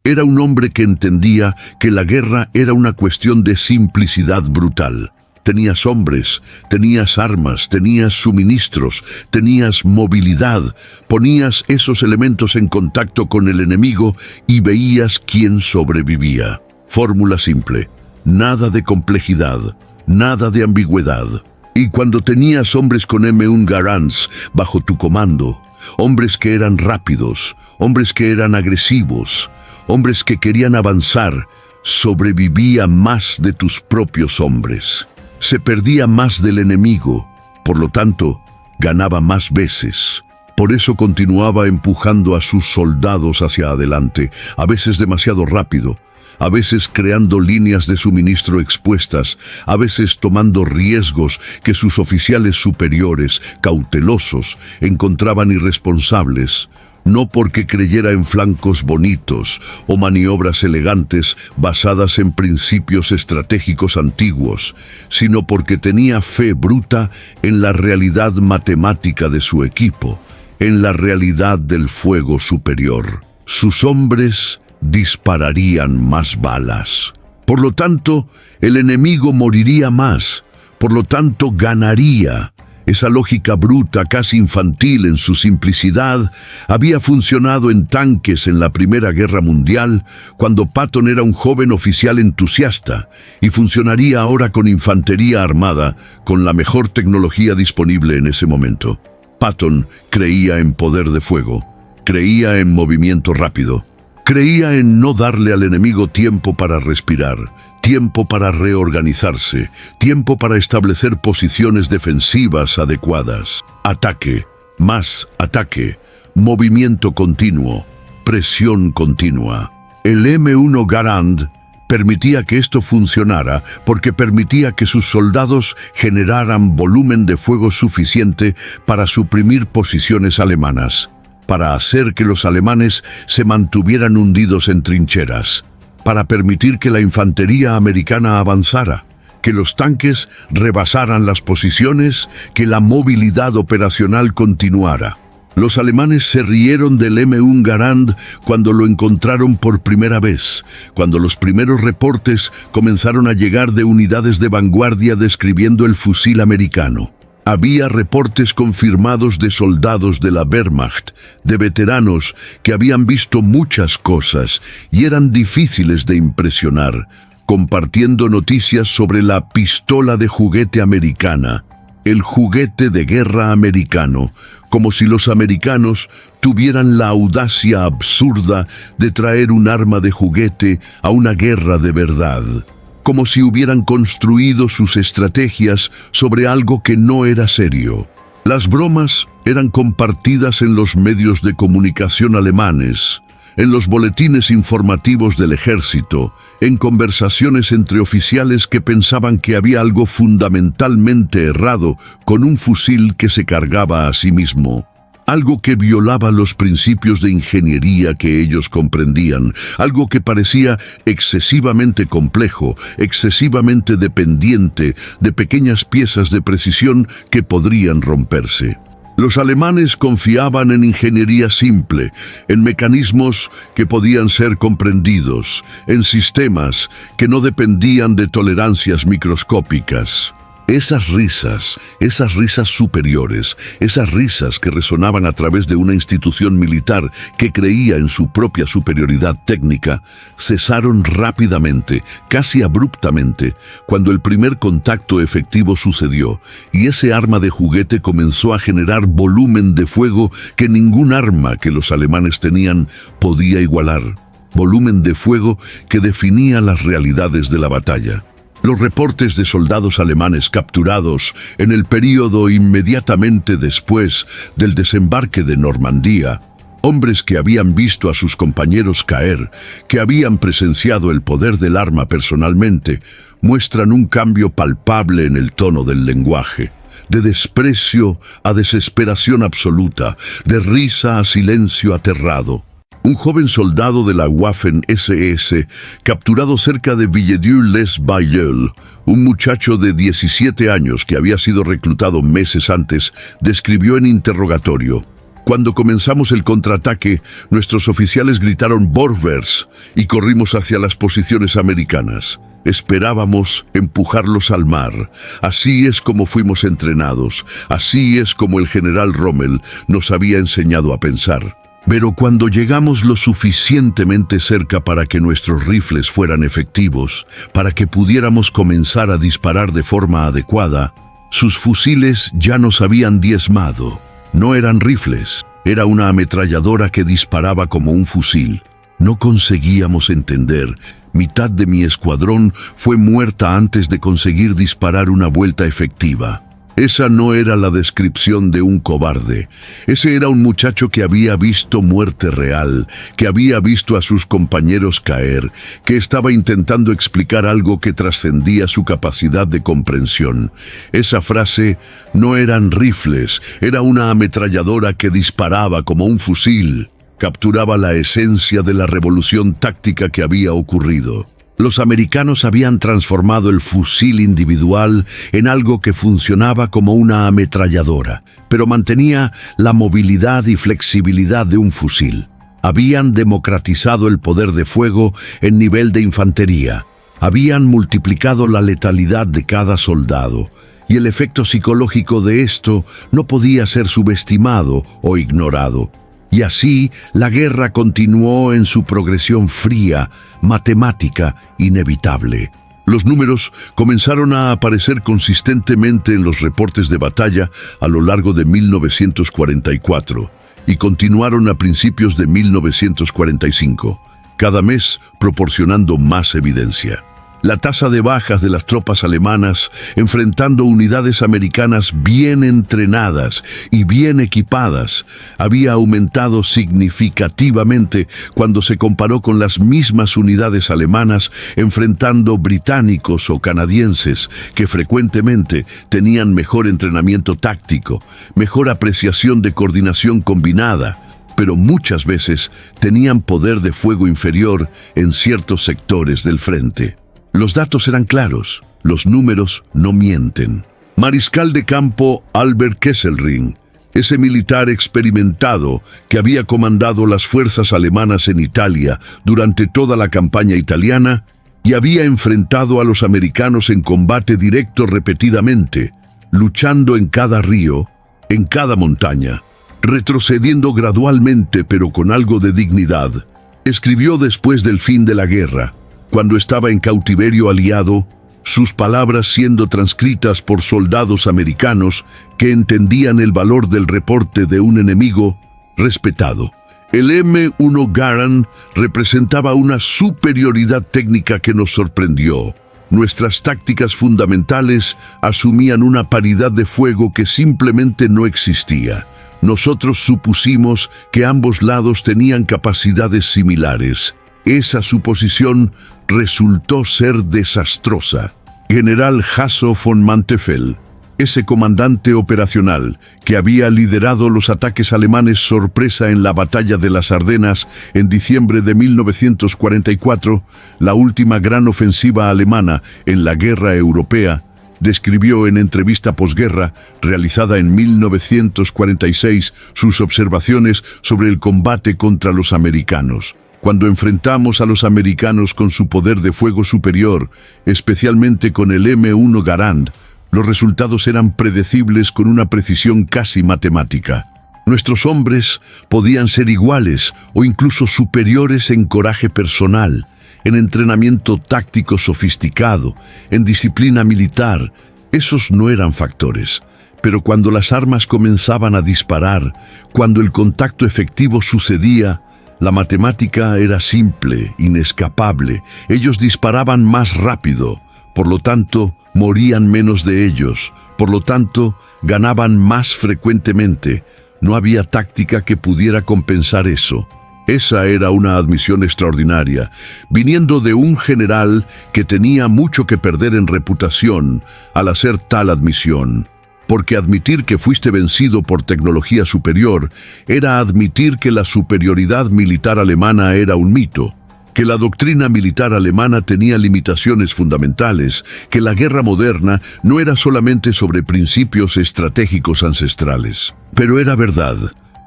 [SPEAKER 1] Era un hombre que entendía que la guerra era una cuestión de simplicidad brutal. Tenías hombres, tenías armas, tenías suministros, tenías movilidad, ponías esos elementos en contacto con el enemigo y veías quién sobrevivía. Fórmula simple, nada de complejidad, nada de ambigüedad. Y cuando tenías hombres con M1 Garands bajo tu comando, hombres que eran rápidos, hombres que eran agresivos, hombres que querían avanzar, sobrevivía más de tus propios hombres. Se perdía más del enemigo, por lo tanto, ganaba más veces. Por eso continuaba empujando a sus soldados hacia adelante, a veces demasiado rápido, a veces creando líneas de suministro expuestas, a veces tomando riesgos que sus oficiales superiores, cautelosos, encontraban irresponsables, no porque creyera en flancos bonitos o maniobras elegantes basadas en principios estratégicos antiguos, sino porque tenía fe bruta en la realidad matemática de su equipo, en la realidad del fuego superior. Sus hombres dispararían más balas. Por lo tanto, el enemigo moriría más, por lo tanto ganaría. Esa lógica bruta, casi infantil en su simplicidad, había funcionado en tanques en la Primera Guerra Mundial, cuando Patton era un joven oficial entusiasta, y funcionaría ahora con infantería armada, con la mejor tecnología disponible en ese momento. Patton creía en poder de fuego, creía en movimiento rápido, creía en no darle al enemigo tiempo para respirar, tiempo para reorganizarse, tiempo para establecer posiciones defensivas adecuadas. Ataque, más ataque, movimiento continuo, presión continua. El M1 Garand permitía que esto funcionara porque permitía que sus soldados generaran volumen de fuego suficiente para suprimir posiciones alemanas, para hacer que los alemanes se mantuvieran hundidos en trincheras, para permitir que la infantería americana avanzara, que los tanques rebasaran las posiciones, que la movilidad operacional continuara. Los alemanes se rieron del M1 Garand cuando lo encontraron por primera vez, cuando los primeros reportes comenzaron a llegar de unidades de vanguardia describiendo el fusil americano. Había reportes confirmados de soldados de la Wehrmacht, de veteranos que habían visto muchas cosas y eran difíciles de impresionar, compartiendo noticias sobre la pistola de juguete americana, el juguete de guerra americano, como si los americanos tuvieran la audacia absurda de traer un arma de juguete a una guerra de verdad, como si hubieran construido sus estrategias sobre algo que no era serio. Las bromas eran compartidas en los medios de comunicación alemanes, en los boletines informativos del ejército, en conversaciones entre oficiales que pensaban que había algo fundamentalmente errado con un fusil que se cargaba a sí mismo. Algo que violaba los principios de ingeniería que ellos comprendían, algo que parecía excesivamente complejo, excesivamente dependiente de pequeñas piezas de precisión que podrían romperse. Los alemanes confiaban en ingeniería simple, en mecanismos que podían ser comprendidos, en sistemas que no dependían de tolerancias microscópicas. Esas risas superiores, esas risas que resonaban a través de una institución militar que creía en su propia superioridad técnica, cesaron rápidamente, casi abruptamente, cuando el primer contacto efectivo sucedió y ese arma de juguete comenzó a generar volumen de fuego que ningún arma que los alemanes tenían podía igualar. Volumen de fuego que definía las realidades de la batalla. Los reportes de soldados alemanes capturados en el período inmediatamente después del desembarque de Normandía, hombres que habían visto a sus compañeros caer, que habían presenciado el poder del arma personalmente, muestran un cambio palpable en el tono del lenguaje, de desprecio a desesperación absoluta, de risa a silencio aterrado. Un joven soldado de la Waffen-SS, capturado cerca de Villedieu-les-Bailleul, un muchacho de 17 años que había sido reclutado meses antes, describió en interrogatorio: "Cuando comenzamos el contraataque, nuestros oficiales gritaron Vorwärts y corrimos hacia las posiciones americanas. Esperábamos empujarlos al mar. Así es como fuimos entrenados, así es como el general Rommel nos había enseñado a pensar. Pero cuando llegamos lo suficientemente cerca para que nuestros rifles fueran efectivos, para que pudiéramos comenzar a disparar de forma adecuada, sus fusiles ya nos habían diezmado. No eran rifles, era una ametralladora que disparaba como un fusil. No conseguíamos entender. Mitad de mi escuadrón fue muerta antes de conseguir disparar una vuelta efectiva". Esa no era la descripción de un cobarde. Ese era un muchacho que había visto muerte real, que había visto a sus compañeros caer, que estaba intentando explicar algo que trascendía su capacidad de comprensión. Esa frase: "no eran rifles, era una ametralladora que disparaba como un fusil", capturaba la esencia de la revolución táctica que había ocurrido. Los americanos habían transformado el fusil individual en algo que funcionaba como una ametralladora, pero mantenía la movilidad y flexibilidad de un fusil. Habían democratizado el poder de fuego en nivel de infantería. Habían multiplicado la letalidad de cada soldado, y el efecto psicológico de esto no podía ser subestimado o ignorado. Y así la guerra continuó en su progresión fría, matemática, inevitable. Los números comenzaron a aparecer consistentemente en los reportes de batalla a lo largo de 1944 y continuaron a principios de 1945, cada mes proporcionando más evidencia. La tasa de bajas de las tropas alemanas enfrentando unidades americanas bien entrenadas y bien equipadas había aumentado significativamente cuando se comparó con las mismas unidades alemanas enfrentando británicos o canadienses que frecuentemente tenían mejor entrenamiento táctico, mejor apreciación de coordinación combinada, pero muchas veces tenían poder de fuego inferior en ciertos sectores del frente. Los datos eran claros, los números no mienten. Mariscal de campo Albert Kesselring, ese militar experimentado que había comandado las fuerzas alemanas en Italia durante toda la campaña italiana y había enfrentado a los americanos en combate directo repetidamente, luchando en cada río, en cada montaña, retrocediendo gradualmente pero con algo de dignidad. Escribió después del fin de la guerra, cuando estaba en cautiverio aliado, sus palabras siendo transcritas por soldados americanos que entendían el valor del reporte de un enemigo respetado. El M1 Garand representaba una superioridad técnica que nos sorprendió. Nuestras tácticas fundamentales asumían una paridad de fuego que simplemente no existía. Nosotros supusimos que ambos lados tenían capacidades similares. Esa suposición resultó ser desastrosa. General Hasso von Manteuffel, ese comandante operacional que había liderado los ataques alemanes sorpresa en la batalla de las Ardenas en diciembre de 1944, la última gran ofensiva alemana en la guerra europea, describió en entrevista posguerra, realizada en 1946, sus observaciones sobre el combate contra los americanos. Cuando enfrentamos a los americanos con su poder de fuego superior, especialmente con el M1 Garand, los resultados eran predecibles con una precisión casi matemática. Nuestros hombres podían ser iguales o incluso superiores en coraje personal, en entrenamiento táctico sofisticado, en disciplina militar. Esos no eran factores. Pero cuando las armas comenzaban a disparar, cuando el contacto efectivo sucedía, la matemática era simple, inescapable. Ellos disparaban más rápido, por lo tanto, morían menos de ellos, por lo tanto, ganaban más frecuentemente. No había táctica que pudiera compensar eso. Esa era una admisión extraordinaria, viniendo de un general que tenía mucho que perder en reputación al hacer tal admisión. Porque admitir que fuiste vencido por tecnología superior era admitir que la superioridad militar alemana era un mito, que la doctrina militar alemana tenía limitaciones fundamentales, que la guerra moderna no era solamente sobre principios estratégicos ancestrales. Pero era verdad,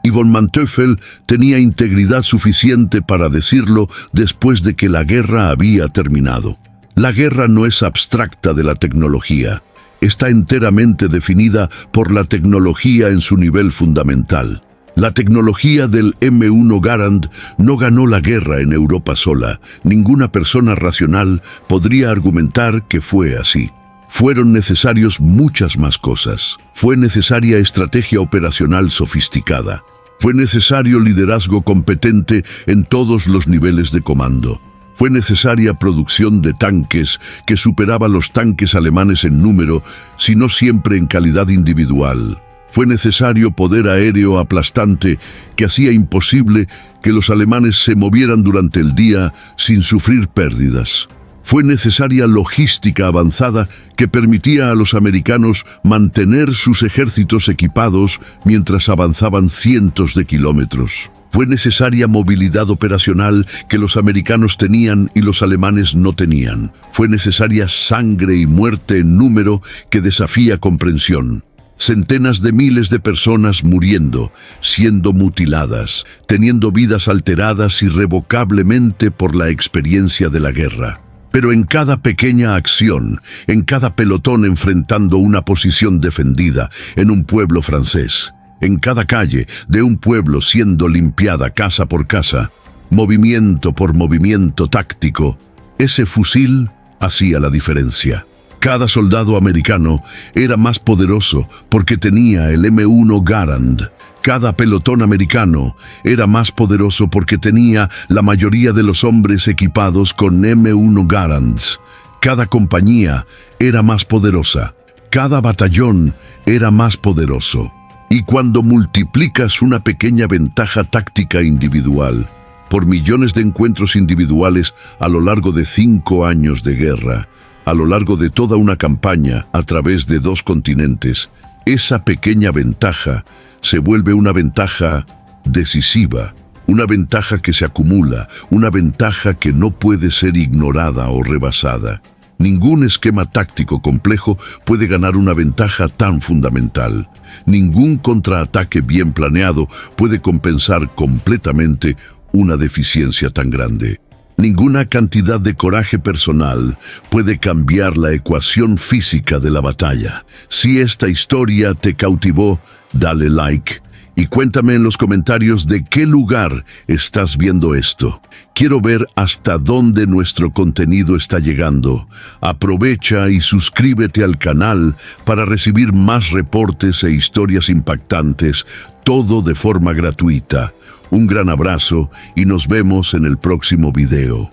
[SPEAKER 1] y von Manteuffel tenía integridad suficiente para decirlo después de que la guerra había terminado. La guerra no es abstracta de la tecnología. Está enteramente definida por la tecnología en su nivel fundamental. La tecnología del M1 Garand no ganó la guerra en Europa sola. Ninguna persona racional podría argumentar que fue así. Fueron necesarios muchas más cosas. Fue necesaria estrategia operacional sofisticada. Fue necesario liderazgo competente en todos los niveles de comando. Fue necesaria producción de tanques que superaba los tanques alemanes en número, si no siempre en calidad individual. Fue necesario poder aéreo aplastante que hacía imposible que los alemanes se movieran durante el día sin sufrir pérdidas. Fue necesaria logística avanzada que permitía a los americanos mantener sus ejércitos equipados mientras avanzaban cientos de kilómetros. Fue necesaria movilidad operacional que los americanos tenían y los alemanes no tenían. Fue necesaria sangre y muerte en número que desafía comprensión. Centenas de miles de personas muriendo, siendo mutiladas, teniendo vidas alteradas irrevocablemente por la experiencia de la guerra. Pero en cada pequeña acción, en cada pelotón enfrentando una posición defendida en un pueblo francés, en cada calle de un pueblo siendo limpiada casa por casa, movimiento por movimiento táctico, ese fusil hacía la diferencia. Cada soldado americano era más poderoso porque tenía el M1 Garand. Cada pelotón americano era más poderoso porque tenía la mayoría de los hombres equipados con M1 Garands. Cada compañía era más poderosa. Cada batallón era más poderoso. Y cuando multiplicas una pequeña ventaja táctica individual por millones de encuentros individuales a lo largo de 5 años de guerra, a lo largo de toda una campaña a través de 2 continentes, esa pequeña ventaja se vuelve una ventaja decisiva, una ventaja que se acumula, una ventaja que no puede ser ignorada o rebasada. Ningún esquema táctico complejo puede ganar una ventaja tan fundamental. Ningún contraataque bien planeado puede compensar completamente una deficiencia tan grande. Ninguna cantidad de coraje personal puede cambiar la ecuación física de la batalla. Si esta historia te cautivó, dale like y cuéntame en los comentarios de qué lugar estás viendo esto. Quiero ver hasta dónde nuestro contenido está llegando. Aprovecha y suscríbete al canal para recibir más reportes e historias impactantes, todo de forma gratuita. Un gran abrazo y nos vemos en el próximo video.